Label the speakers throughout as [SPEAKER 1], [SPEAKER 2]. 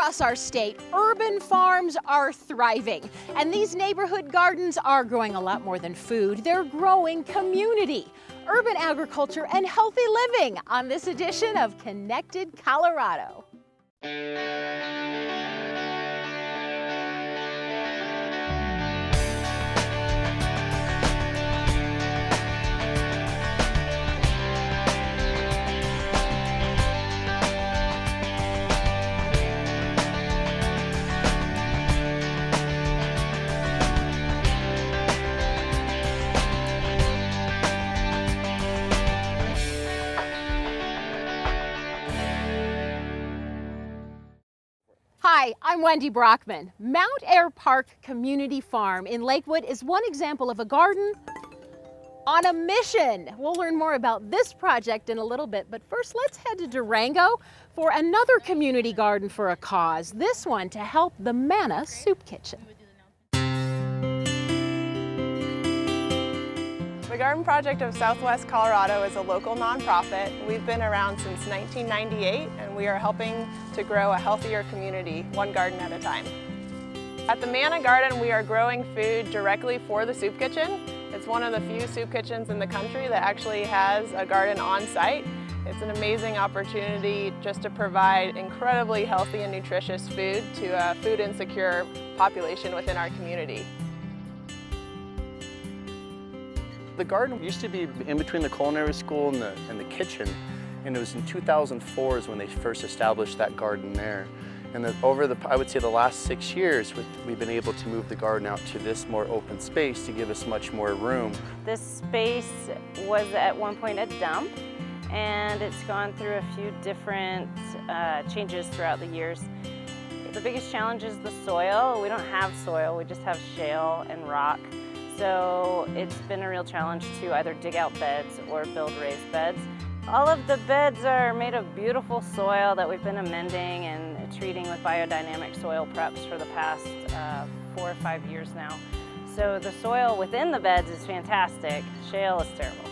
[SPEAKER 1] across our state, urban farms are thriving. And these neighborhood gardens are growing a lot more than food. They're growing community, urban agriculture, and healthy living on this edition of Connected Colorado. Hi, I'm Wendy Brockman. Mount Air Park Community Farm in Lakewood is one example of a garden on a mission. We'll learn more about this project in a little bit, but first let's head to Durango for another community garden for a cause, this one to help the Manna Soup Kitchen.
[SPEAKER 2] The Garden Project of Southwest Colorado is a local nonprofit. We've been around since 1998 and we are helping to grow a healthier community, one garden at a time. At the Manna Garden, we are growing food directly for the soup kitchen. It's one of the few soup kitchens in the country that actually has a garden on site. It's an amazing opportunity just to provide incredibly healthy and nutritious food to a food insecure population within our community.
[SPEAKER 3] The garden used to be in between the culinary school and the kitchen, and it was in 2004 is when they first established that garden there. And over I would say the last 6 years, we've been able to move the garden out to this more open space to give us much more room.
[SPEAKER 4] This space was at one point a dump, and it's gone through a few different changes throughout the years. The biggest challenge is the soil. We don't have soil, we just have shale and rock. So it's been a real challenge to either dig out beds or build raised beds. All of the beds are made of beautiful soil that we've been amending and treating with biodynamic soil preps for the past 4 or 5 years now. So the soil within the beds is fantastic. Shale is terrible.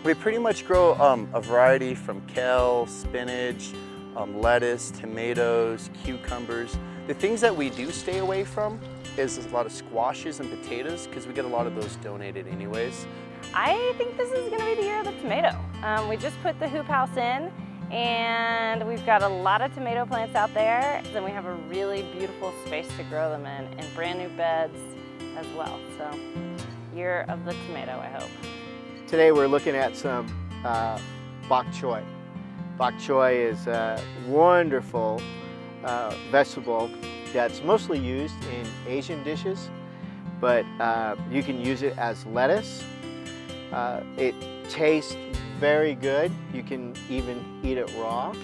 [SPEAKER 3] We pretty much grow a variety from kale, spinach, lettuce, tomatoes, cucumbers. The things that we do stay away from is a lot of squashes and potatoes because we get a lot of those donated anyways.
[SPEAKER 4] I think this is going to be the year of the tomato. We just put the hoop house in and we've got a lot of tomato plants out there, and we have a really beautiful space to grow them in brand new beds as well. So year of the tomato, I hope.
[SPEAKER 5] Today we're looking at some bok choy. Bok choy is a wonderful vegetable that's mostly used in Asian dishes, but you can use it as lettuce. It tastes very good. You can even eat it raw.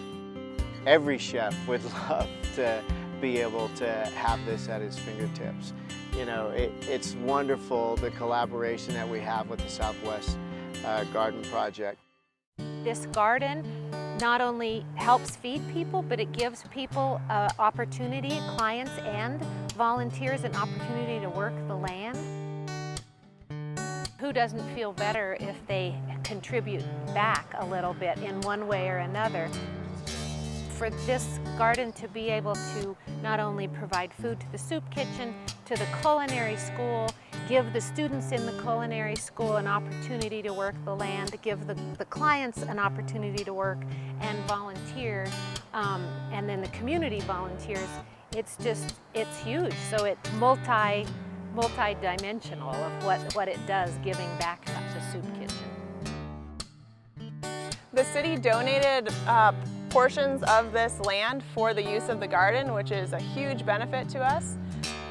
[SPEAKER 5] Every chef would love to be able to have this at his fingertips. You know, it's wonderful, the collaboration that we have with the Southwest Garden Project.
[SPEAKER 1] This garden not only helps feed people, but it gives people opportunity, clients and volunteers, an opportunity to work the land. Who doesn't feel better if they contribute back a little bit in one way or another? For this garden to be able to not only provide food to the soup kitchen, to the culinary school, give the students in the culinary school an opportunity to work the land, give the clients an opportunity to work and volunteer, and then the community volunteers, it's huge. So it's multi-dimensional of what it does giving back to the soup kitchen.
[SPEAKER 2] The city donated portions of this land for the use of the garden, which is a huge benefit to us.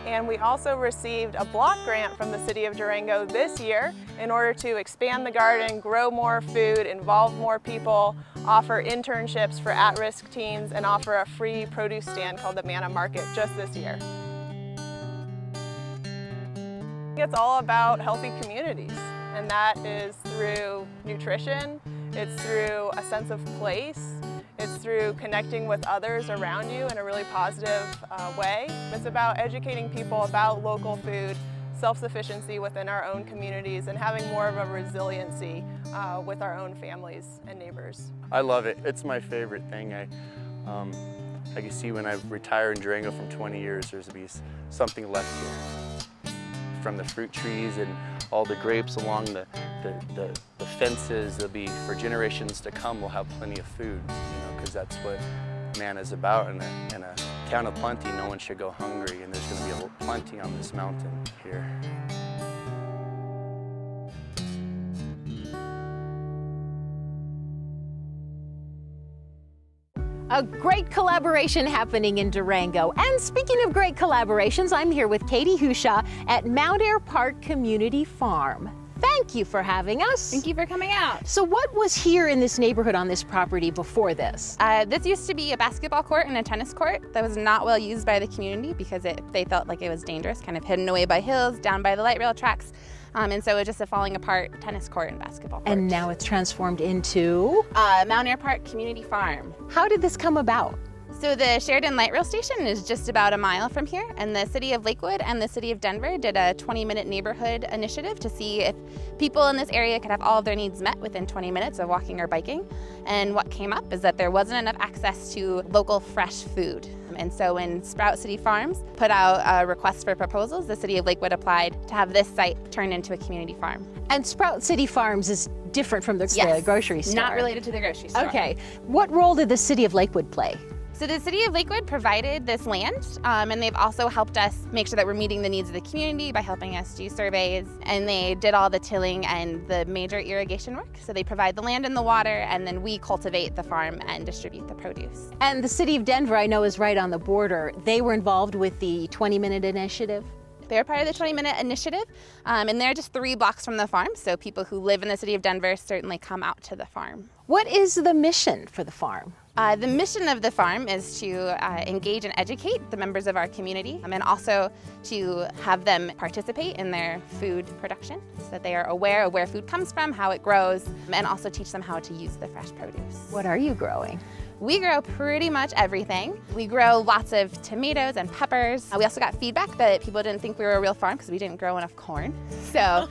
[SPEAKER 2] And we also received a block grant from the City of Durango this year in order to expand the garden, grow more food, involve more people, offer internships for at-risk teens, and offer a free produce stand called the Manna Market just this year. It's all about healthy communities, and that is through nutrition, it's through a sense of place, it's through connecting with others around you in a really positive way. It's about educating people about local food, self-sufficiency within our own communities, and having more of a resiliency with our own families and neighbors.
[SPEAKER 3] I love it. It's my favorite thing. I can see when I retire in Durango from 20 years, there's going to be something left here. From the fruit trees and all the grapes along the fences, there'll be, for generations to come, we'll have plenty of food, because that's what man is about. In a town of plenty, no one should go hungry, and there's going to be plenty on this mountain here.
[SPEAKER 1] A great collaboration happening in Durango. And speaking of great collaborations, I'm here with Katie Hushaw at Mount Air Park Community Farm. Thank you for having us.
[SPEAKER 6] Thank you for coming out.
[SPEAKER 1] So what was here in this neighborhood on this property before this?
[SPEAKER 6] This used to be a basketball court and a tennis court that was not well used by the community because they felt like it was dangerous, kind of hidden away by hills, down by the light rail tracks. And so it was just a falling apart tennis court and basketball court.
[SPEAKER 1] And now it's transformed into?
[SPEAKER 6] Mount Air Park Community Farm.
[SPEAKER 1] How did this come about?
[SPEAKER 6] So the Sheridan Light Rail Station is just about a mile from here, and the City of Lakewood and the City of Denver did a 20-minute neighborhood initiative to see if people in this area could have all of their needs met within 20 minutes of walking or biking. And what came up is that there wasn't enough access to local fresh food. And so when Sprout City Farms put out a request for proposals, the City of Lakewood applied to have this site turned into a community farm.
[SPEAKER 1] And Sprout City Farms is different from the grocery store.
[SPEAKER 6] Not related to the grocery store.
[SPEAKER 1] Okay. What role did the City of Lakewood play?
[SPEAKER 6] So the City of Lakewood provided this land, and they've also helped us make sure that we're meeting the needs of the community by helping us do surveys, and they did all the tilling and the major irrigation work. So they provide the land and the water, and then we cultivate the farm and distribute the produce.
[SPEAKER 1] And the City of Denver, I know, is right on the border. They were involved with the 20-minute initiative?
[SPEAKER 6] They're part of the 20-minute initiative, and they're just 3 blocks from the farm, so people who live in the City of Denver certainly come out to the farm.
[SPEAKER 1] What is the mission for the farm?
[SPEAKER 6] The mission of the farm is to engage and educate the members of our community, and also to have them participate in their food production so that they are aware of where food comes from, how it grows, and also teach them how to use the fresh produce.
[SPEAKER 1] What are you growing?
[SPEAKER 6] We grow pretty much everything. We grow lots of tomatoes and peppers. We also got feedback that people didn't think we were a real farm because we didn't grow enough corn. So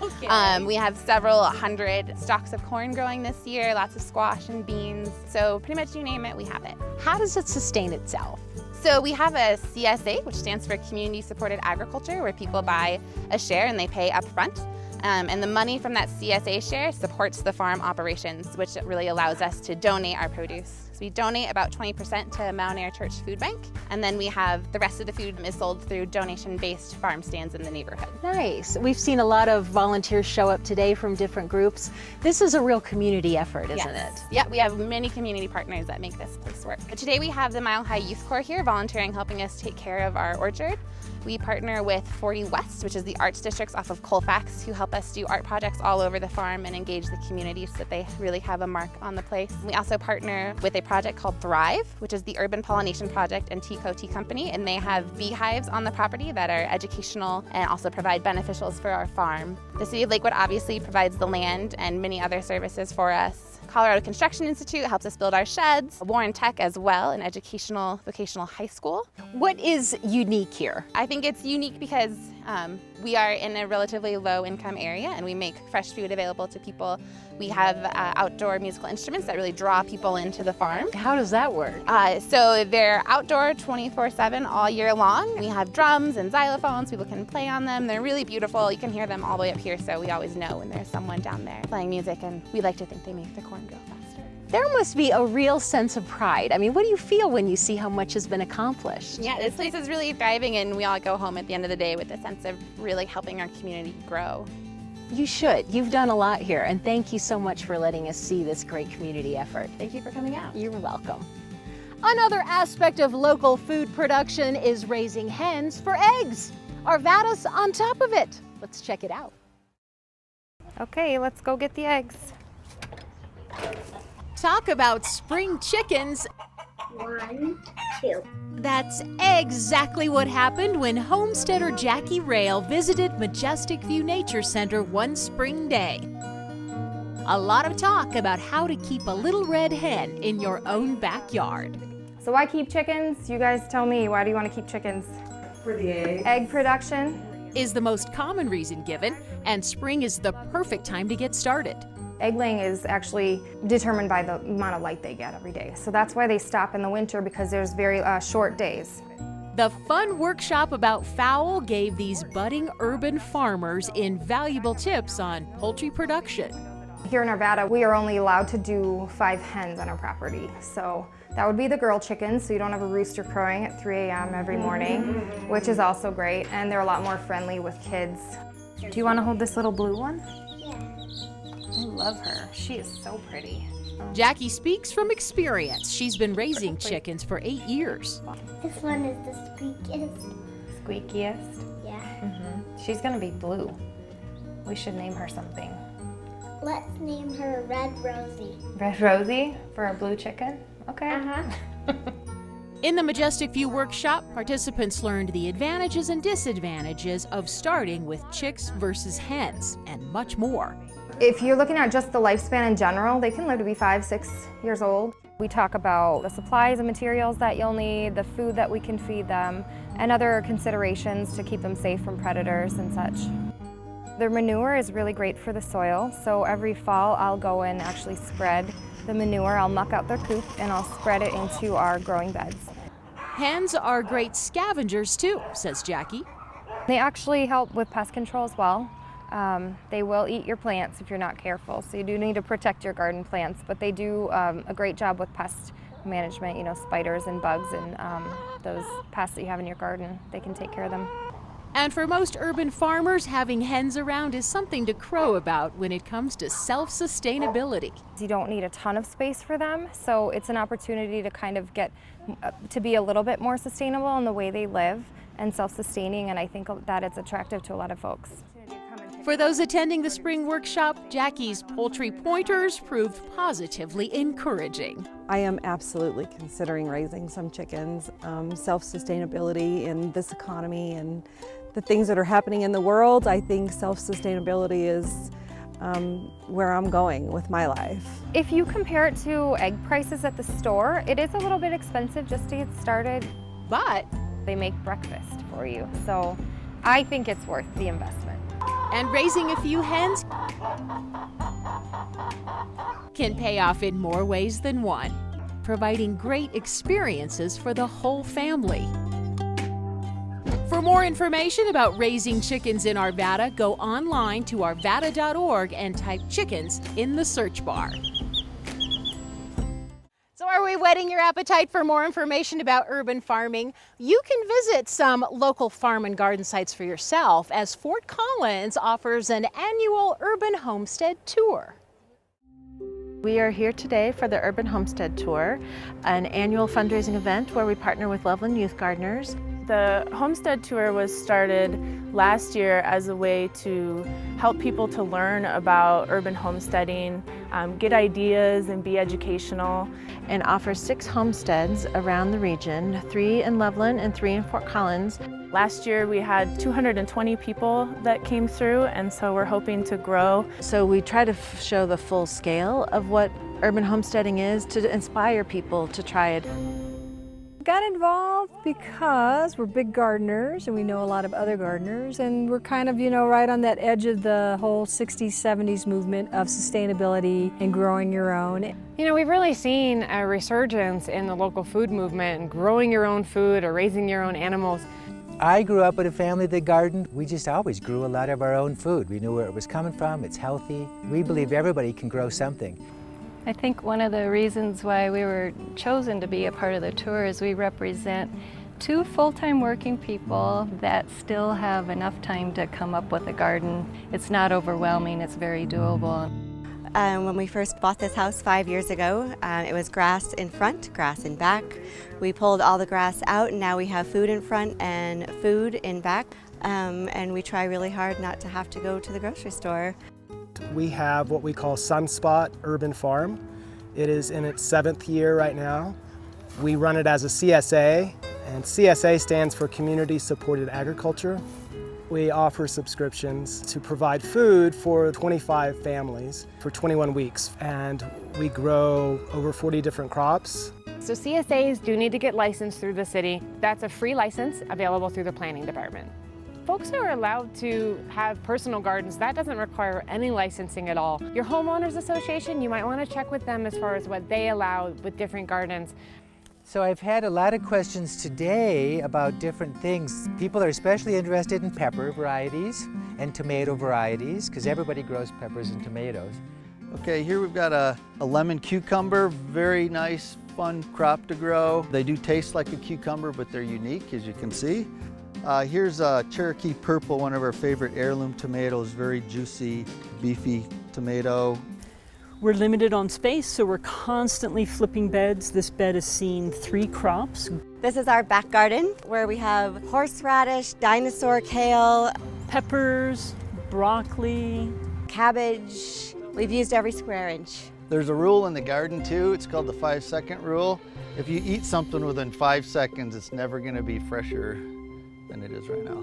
[SPEAKER 6] we have several hundred stalks of corn growing this year, lots of squash and beans. So pretty much you name it, we have it.
[SPEAKER 1] How does it sustain itself?
[SPEAKER 6] So we have a CSA, which stands for Community Supported Agriculture, where people buy a share and they pay up front. And the money from that CSA share supports the farm operations, which really allows us to donate our produce. So we donate about 20% to Mount Air Church Food Bank, and then we have the rest of the food is sold through donation-based farm stands in the neighborhood.
[SPEAKER 1] Nice. We've seen a lot of volunteers show up today from different groups. This is a real community effort, isn't it?
[SPEAKER 6] Yeah, we have many community partners that make this place work. But today we have the Mile High Youth Corps here volunteering, helping us take care of our orchard. We partner with 40 West, which is the arts districts off of Colfax, who help us do art projects all over the farm and engage the community so that they really have a mark on the place. We also partner with a project called Thrive, which is the Urban Pollination Project and Tico Tea Company, and they have beehives on the property that are educational and also provide beneficials for our farm. The City of Lakewood obviously provides the land and many other services for us. Colorado Construction Institute helps us build our sheds. Warren Tech as well, an educational vocational high school.
[SPEAKER 1] What is unique here?
[SPEAKER 6] I think it's unique because we are in a relatively low income area and we make fresh food available to people. We have outdoor musical instruments that really draw people into the farm.
[SPEAKER 1] How does that work?
[SPEAKER 6] So they're outdoor 24/7 all year long. We have drums and xylophones, people can play on them. They're really beautiful. You can hear them all the way up here, so we always know when there's someone down there playing music, and we like to think they make the corn grow faster.
[SPEAKER 1] There must be a real sense of pride. I mean, what do you feel when you see how much has been accomplished?
[SPEAKER 6] Yeah, this place is really thriving, and we all go home at the end of the day with a sense of really helping our community grow.
[SPEAKER 1] You should. You've done a lot here, and thank you so much for letting us see this great community effort.
[SPEAKER 6] Thank you for coming out.
[SPEAKER 1] You're welcome. Another aspect of local food production is raising hens for eggs. Arvada's on top of it. Let's check it out.
[SPEAKER 7] Okay, let's go get the eggs.
[SPEAKER 1] Talk about spring chickens.
[SPEAKER 8] 1, 2.
[SPEAKER 1] That's exactly what happened when homesteader Jackie Rail visited Majestic View Nature Center one spring day. A lot of talk about how to keep a little red hen in your own backyard.
[SPEAKER 7] So why keep chickens? You guys tell me, why do you want to keep chickens?
[SPEAKER 9] For the eggs.
[SPEAKER 7] Egg production?
[SPEAKER 1] Is the most common reason given, and spring is the perfect time to get started.
[SPEAKER 7] Egg laying is actually determined by the amount of light they get every day. So that's why they stop in the winter, because there's very short days.
[SPEAKER 9] The fun workshop about fowl gave these budding urban farmers invaluable tips on poultry production.
[SPEAKER 7] Here in Arvada, we are only allowed to do 5 hens on our property. So that would be the girl chickens, so you don't have a rooster crowing at 3 a.m. every morning, which is also great, and they're a lot more friendly with kids. Do you want to hold this little blue one? I love her. She is so pretty.
[SPEAKER 9] Jackie speaks from experience. She's been raising chickens for 8 years.
[SPEAKER 8] This one is the squeakiest.
[SPEAKER 7] Squeakiest?
[SPEAKER 8] Yeah.
[SPEAKER 7] She's gonna be blue. We should name her something.
[SPEAKER 8] Let's name her Red Rosie.
[SPEAKER 7] Red Rosie for our blue chicken? Okay.
[SPEAKER 9] In the Majestic View workshop, participants learned the advantages and disadvantages of starting with chicks versus hens, and much more.
[SPEAKER 7] If you're looking at just the lifespan in general, they can live to be 5, 6 years old. We talk about the supplies and materials that you'll need, the food that we can feed them, and other considerations to keep them safe from predators and such. The manure is really great for the soil, so every fall I'll go and actually spread the manure. I'll muck out their coop and I'll spread it into our growing beds.
[SPEAKER 9] Hens are great scavengers too, says Jackie.
[SPEAKER 7] They actually help with pest control as well. They will eat your plants if you're not careful, so you do need to protect your garden plants, but they do a great job with pest management, you know, spiders and bugs and those pests that you have in your garden. They can take care of them.
[SPEAKER 9] And for most urban farmers, having hens around is something to crow about when it comes to self-sustainability.
[SPEAKER 7] You don't need a ton of space for them, so it's an opportunity to kind of get to be a little bit more sustainable in the way they live and self-sustaining, and I think that it's attractive to a lot of folks.
[SPEAKER 9] For those attending the spring workshop, Jackie's poultry pointers proved positively encouraging.
[SPEAKER 10] I am absolutely considering raising some chickens. Self-sustainability in this economy and the things that are happening in the world, I think self-sustainability is where I'm going with my life.
[SPEAKER 7] If you compare it to egg prices at the store, it is a little bit expensive just to get started,
[SPEAKER 9] but
[SPEAKER 7] they make breakfast for you, so I think it's worth the investment.
[SPEAKER 9] And raising a few hens can pay off in more ways than one, providing great experiences for the whole family. For more information about raising chickens in Arvada, go online to arvada.org and type chickens in the search bar. So are we whetting your appetite for more information about urban farming? You can visit some local farm and garden sites for yourself, as Fort Collins offers an annual urban homestead tour.
[SPEAKER 11] We are here today for the Urban Homestead Tour, an annual fundraising event where we partner with Loveland Youth Gardeners.
[SPEAKER 2] The Homestead Tour was started last year as a way to help people to learn about urban homesteading, get ideas and be educational.
[SPEAKER 11] And offers 6 homesteads around the region, 3 in Loveland and 3 in Fort Collins.
[SPEAKER 2] Last year we had 220 people that came through, and so we're hoping to grow.
[SPEAKER 11] So we try to show the full scale of what urban homesteading is to inspire people to try it.
[SPEAKER 12] Got involved because we're big gardeners and we know a lot of other gardeners, and we're kind of, you know, right on that edge of the whole 60s, 70s movement of sustainability and growing your own.
[SPEAKER 13] You know, we've really seen a resurgence in the local food movement and growing your own food or raising your own animals.
[SPEAKER 14] I grew up with a family that gardened. We just always grew a lot of our own food. We knew where it was coming from, it's healthy. We believe everybody can grow something.
[SPEAKER 15] I think one of the reasons why we were chosen to be a part of the tour is we represent 2 full-time working people that still have enough time to come up with a garden. It's not overwhelming, it's very doable.
[SPEAKER 16] When we first bought this house 5 years ago, it was grass in front, grass in back. We pulled all the grass out, and now we have food in front and food in back. And we try really hard not to have to go to the grocery store.
[SPEAKER 17] We have what we call Sunspot Urban Farm. It is in its 7th year right now. We run it as a CSA, and CSA stands for Community Supported Agriculture. We offer subscriptions to provide food for 25 families for 21 weeks, and we grow over 40 different crops.
[SPEAKER 13] So CSAs do need to get licensed through the city. That's a free license available through the planning department. Folks are allowed to have personal gardens. That doesn't require any licensing at all. Your homeowners association, you might want to check with them as far as what they allow with different gardens.
[SPEAKER 14] So I've had a lot of questions today about different things. People are especially interested in pepper varieties and tomato varieties because everybody grows peppers and tomatoes.
[SPEAKER 18] Okay, here we've got a lemon cucumber, very nice, fun crop to grow. They do taste like a cucumber, but they're unique, as you can see. Here's a Cherokee Purple, one of our favorite heirloom tomatoes, very juicy, beefy tomato.
[SPEAKER 19] We're limited on space, so we're constantly flipping beds. This bed has seen 3 crops.
[SPEAKER 16] This is our back garden where we have horseradish, dinosaur kale,
[SPEAKER 19] peppers, broccoli,
[SPEAKER 16] cabbage. We've used every square inch.
[SPEAKER 18] There's a rule in the garden too, it's called the 5-second rule. If you eat something within 5 seconds, it's never gonna be fresher than it is right now.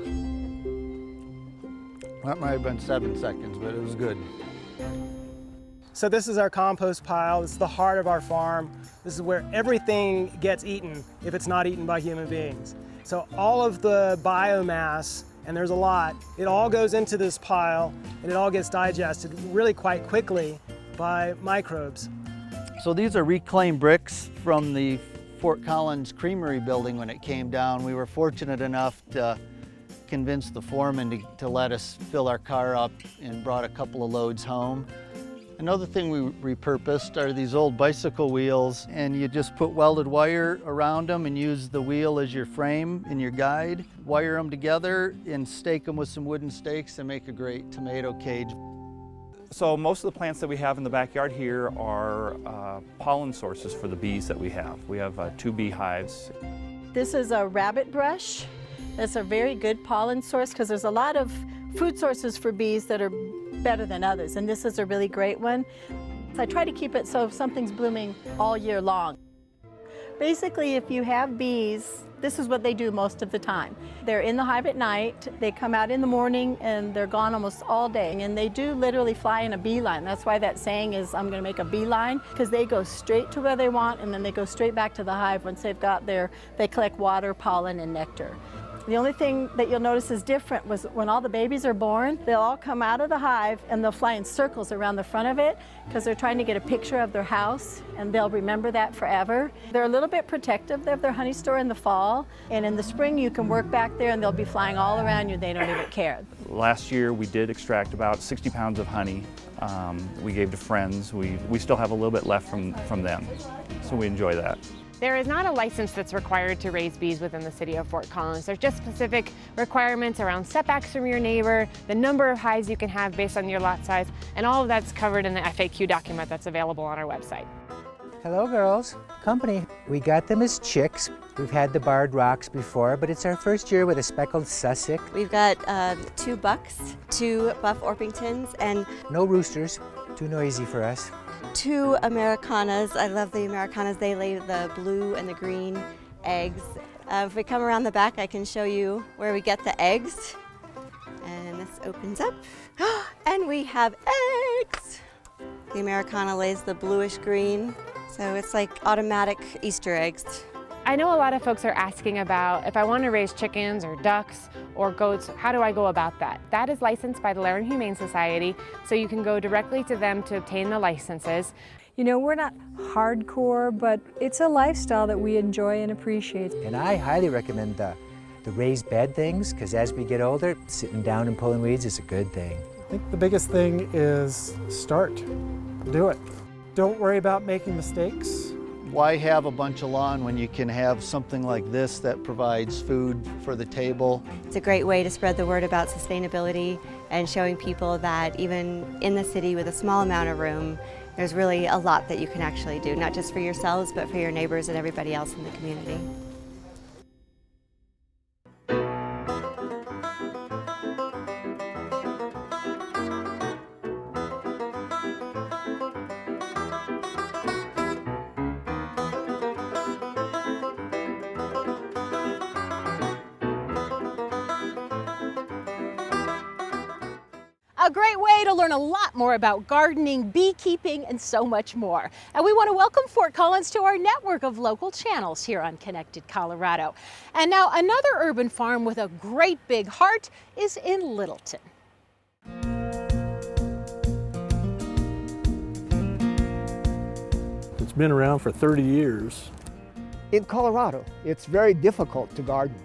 [SPEAKER 18] That might have been 7 seconds, but it was good.
[SPEAKER 17] So this is our compost pile. This is the heart of our farm. This is where everything gets eaten if it's not eaten by human beings. So all of the biomass, and there's a lot, it all goes into this pile and it all gets digested really quite quickly by microbes.
[SPEAKER 18] So these are reclaimed bricks from the Fort Collins Creamery building when it came down. We were fortunate enough to convince the foreman to let us fill our car up and brought a couple of loads home. Another thing we repurposed are these old bicycle wheels, and you just put welded wire around them and use the wheel as your frame in your guide. Wire them together and stake them with some wooden stakes and make a great tomato cage.
[SPEAKER 20] So most of the plants that we have in the backyard here are pollen sources for the bees that we have. We have 2 beehives.
[SPEAKER 11] This is a rabbit brush. That's a very good pollen source because there's a lot of food sources for bees that are better than others, and this is a really great one. So I try to keep it so something's blooming all year long. Basically, if you have bees, this is what they do most of the time. They're in the hive at night, they come out in the morning, and they're gone almost all day. And they do literally fly in a beeline. That's why that saying is, I'm gonna make a beeline, because they go straight to where they want, and then they go straight back to the hive once they've got they collect water, pollen, and nectar. The only thing that you'll notice is different was when all the babies are born, they'll all come out of the hive and they'll fly in circles around the front of it because they're trying to get a picture of their house, and they'll remember that forever. They're a little bit protective of their honey store in the fall, and in the spring you can work back there and they'll be flying all around you. They don't even care.
[SPEAKER 20] Last year we did extract about 60 pounds of honey. We gave to friends. We still have a little bit left from them, so we enjoy that.
[SPEAKER 13] There is not a license that's required to raise bees within the city of Fort Collins. There's just specific requirements around setbacks from your neighbor, the number of hives you can have based on your lot size, and all of that's covered in the FAQ document that's available on our website.
[SPEAKER 14] Hello girls, company. We got them as chicks. We've had the barred rocks before, but it's our first year with a speckled Sussex.
[SPEAKER 16] We've got 2 bucks, 2 buff Orpingtons, and
[SPEAKER 14] no roosters, too noisy for us.
[SPEAKER 16] 2 Americanas. I love the Americanas. They lay the blue and the green eggs. If we come around the back, I can show you where we get the eggs. And this opens up, and we have eggs. The Americana lays the bluish green, so it's like automatic Easter eggs.
[SPEAKER 13] I know a lot of folks are asking about if I want to raise chickens or ducks or goats, how do I go about that? That is licensed by the Laramie Humane Society, so you can go directly to them to obtain the licenses.
[SPEAKER 12] You know, we're not hardcore, but it's a lifestyle that we enjoy and appreciate.
[SPEAKER 14] And I highly recommend the raised bed things, because as we get older, sitting down and pulling weeds is a good thing.
[SPEAKER 21] I think the biggest thing is start. Do it. Don't worry about making mistakes.
[SPEAKER 18] Why have a bunch of lawn when you can have something like this that provides food for the table?
[SPEAKER 16] It's a great way to spread the word about sustainability and showing people that even in the city with a small amount of room, there's really a lot that you can actually do, not just for yourselves, but for your neighbors and everybody else in the community.
[SPEAKER 9] A great way to learn a lot more about gardening, beekeeping, and so much more. And we want to welcome Fort Collins to our network of local channels here on Connected Colorado. And now another urban farm with a great big heart is in Littleton.
[SPEAKER 4] It's been around for 30 years.
[SPEAKER 22] In Colorado, it's very difficult to garden.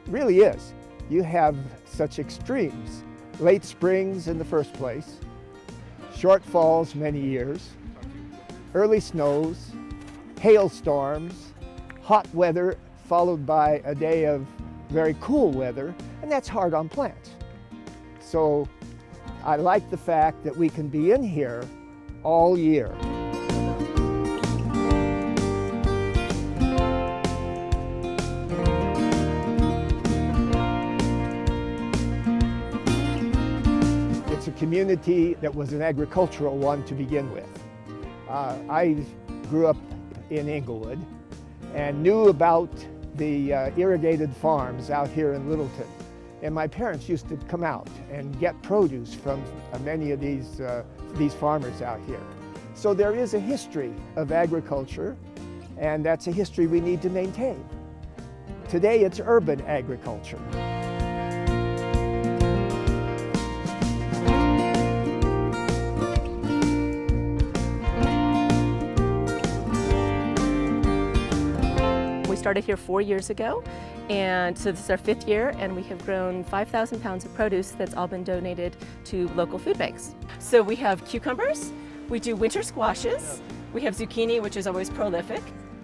[SPEAKER 22] It really is. You have such extremes. Late springs in the first place, short falls many years, early snows, hailstorms, hot weather followed by a day of very cool weather, and that's hard on plants. So I like the fact that we can be in here all year. It's a community that was an agricultural one to begin with. I grew up in Englewood and knew about the irrigated farms out here in Littleton. And my parents used to come out and get produce from many of these farmers out here. So there is a history of agriculture, and that's a history we need to maintain. Today it's urban agriculture.
[SPEAKER 23] We started here 4 years ago, and so this is our 5th year, and we have grown 5,000 pounds of produce that's all been donated to local food banks. So we have cucumbers, we do winter squashes, we have zucchini, which is always prolific,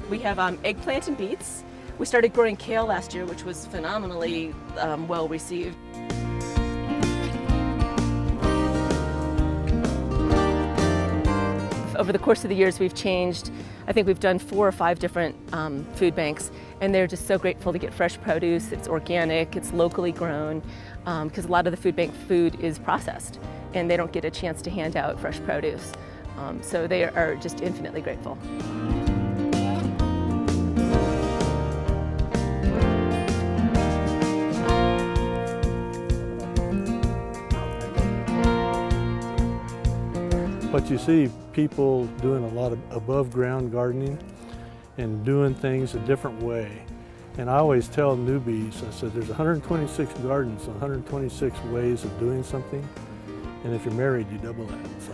[SPEAKER 23] we have eggplant and beets. We started growing kale last year, which was phenomenally well received. Over the course of the years, we've changed. I think we've done 4 or 5 different food banks, and they're just so grateful to get fresh produce. It's organic, it's locally grown, because a lot of the food bank food is processed, and they don't get a chance to hand out fresh produce. So they are just infinitely grateful.
[SPEAKER 4] But you see people doing a lot of above ground gardening and doing things a different way. And I always tell newbies, I said, there's 126 gardens, 126 ways of doing something. And if you're married, you double that. So.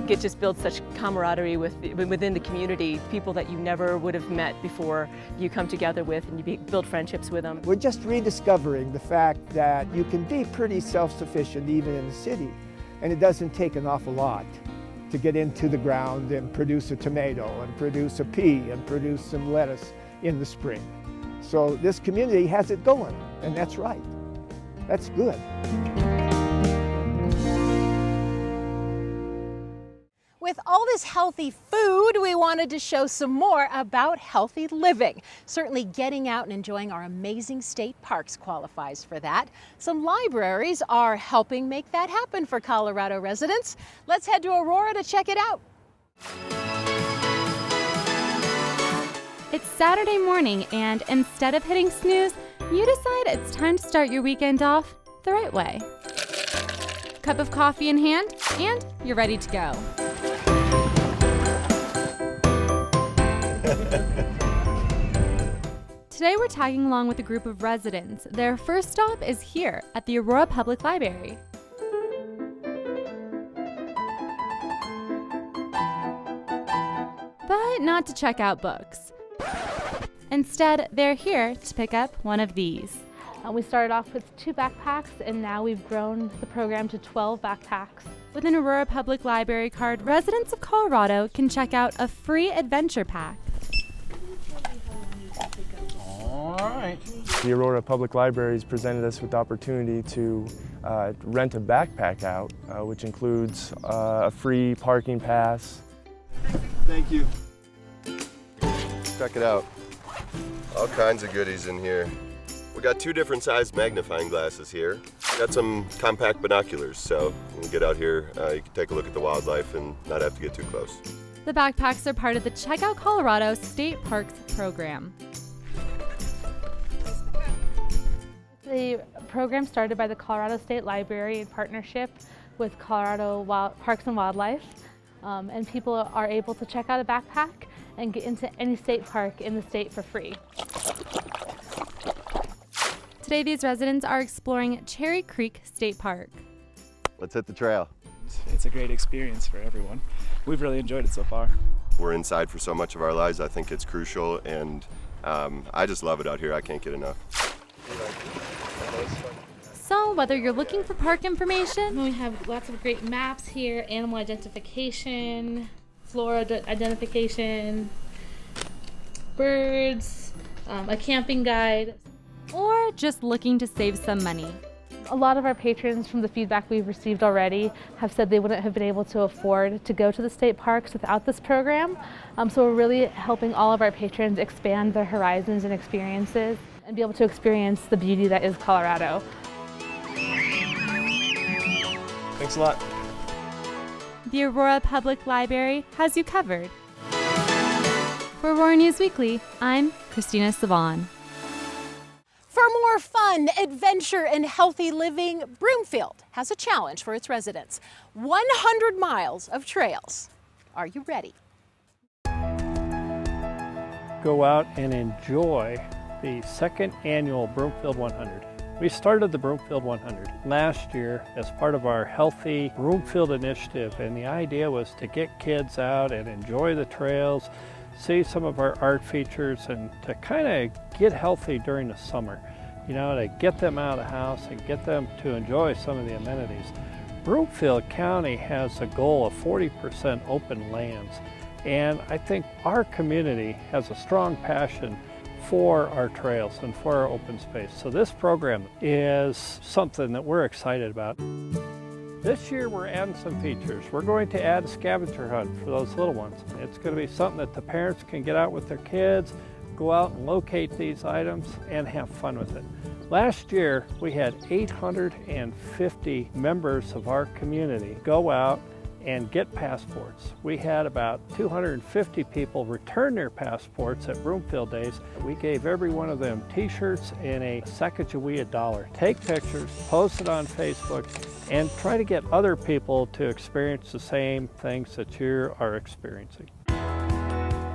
[SPEAKER 23] It just builds such camaraderie within the community, people that you never would have met before you come together with and you build friendships with them.
[SPEAKER 22] We're just rediscovering the fact that you can be pretty self-sufficient even in the city, and it doesn't take an awful lot to get into the ground and produce a tomato and produce a pea and produce some lettuce in the spring. So this community has it going, and that's right. That's good.
[SPEAKER 9] With all this healthy food, we wanted to show some more about healthy living. Certainly getting out and enjoying our amazing state parks qualifies for that. Some libraries are helping make that happen for Colorado residents. Let's head to Aurora to check it out.
[SPEAKER 24] It's Saturday morning, and instead of hitting snooze, you decide it's time to start your weekend off the right way. Cup of coffee in hand, and you're ready to go. Today we're tagging along with a group of residents. Their first stop is here at the Aurora Public Library. But not to check out books. Instead, they're here to pick up one of these.
[SPEAKER 1] We started off with 2 backpacks, and now we've grown the program to 12 backpacks.
[SPEAKER 24] With an Aurora Public Library card, residents of Colorado can check out a free adventure pack.
[SPEAKER 25] All right. The Aurora Public Library has presented us with the opportunity to rent a backpack out, which includes a free parking pass.
[SPEAKER 26] Thank you. Check it out. All kinds of goodies in here. We got 2 different sized magnifying glasses here. Got some compact binoculars, so when you get out here, you can take a look at the wildlife and not have to get too close.
[SPEAKER 24] The backpacks are part of the Check Out Colorado State Parks program.
[SPEAKER 3] The program started by the Colorado State Library in partnership with Colorado Parks and Wildlife, and people are able to check out a backpack and get into any state park in the state for free.
[SPEAKER 24] Today, these residents are exploring Cherry Creek State Park.
[SPEAKER 26] Let's hit the trail.
[SPEAKER 5] It's a great experience for everyone. We've really enjoyed it so far.
[SPEAKER 26] We're inside for so much of our lives. I think it's crucial, and I just love it out here. I can't get enough.
[SPEAKER 24] So, whether you're looking for park information,
[SPEAKER 3] We have lots of great maps here, animal identification, flora identification, birds, a camping guide,
[SPEAKER 24] or just looking to save some money.
[SPEAKER 3] A lot of our patrons, from the feedback we've received already, have said they wouldn't have been able to afford to go to the state parks without this program. So we're really helping all of our patrons expand their horizons and experiences and be able to experience the beauty that is Colorado.
[SPEAKER 5] Thanks a lot.
[SPEAKER 24] The Aurora Public Library has you covered. For Aurora News Weekly, I'm Christina Savon.
[SPEAKER 9] For more fun, adventure, and healthy living, Broomfield has a challenge for its residents. 100 miles of trails. Are you ready?
[SPEAKER 6] Go out and enjoy the second annual Broomfield 100. We started the Broomfield 100 last year as part of our Healthy Broomfield initiative, and the idea was to get kids out and enjoy the trails, see some of our art features, and to kind of get healthy during the summer. You know, to get them out of the house and get them to enjoy some of the amenities. Broomfield County has a goal of 40% open lands, and I think our community has a strong passion for our trails and for our open space. So this program is something that we're excited about. This year we're adding some features. We're going to add a scavenger hunt for those little ones. It's going to be something that the parents can get out with their kids, go out and locate these items and have fun with it. Last year we had 850 members of our community go out and get passports. We had about 250 people return their passports at Broomfield Days. We gave every one of them t-shirts and a Sacagawea dollar. Take pictures, post it on Facebook, and try to get other people to experience the same things that you are experiencing.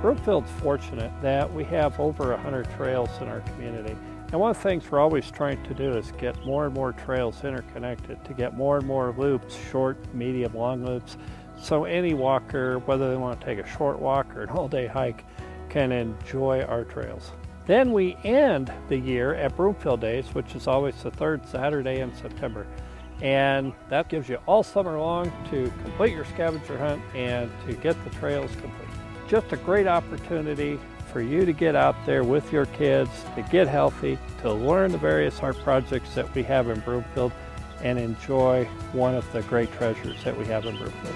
[SPEAKER 6] Broomfield's fortunate that we have over 100 trails in our community. And one of the things we're always trying to do is get more and more trails interconnected, to get more and more loops, short, medium, long loops, so any walker, whether they want to take a short walk or an all-day hike, can enjoy our trails. Then we end the year at Broomfield Days, which is always the third Saturday in September. And that gives you all summer long to complete your scavenger hunt and to get the trails complete. Just a great opportunity for you to get out there with your kids, to get healthy, to learn the various art projects that we have in Broomfield, and enjoy one of the great treasures that we have in Broomfield.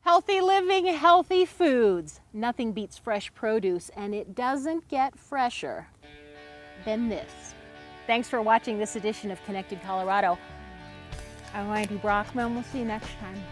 [SPEAKER 9] Healthy living, healthy foods. Nothing beats fresh produce, and it doesn't get fresher than this. Thanks for watching this edition of Connected Colorado. I'm Wendy Brockman. We'll see you next time.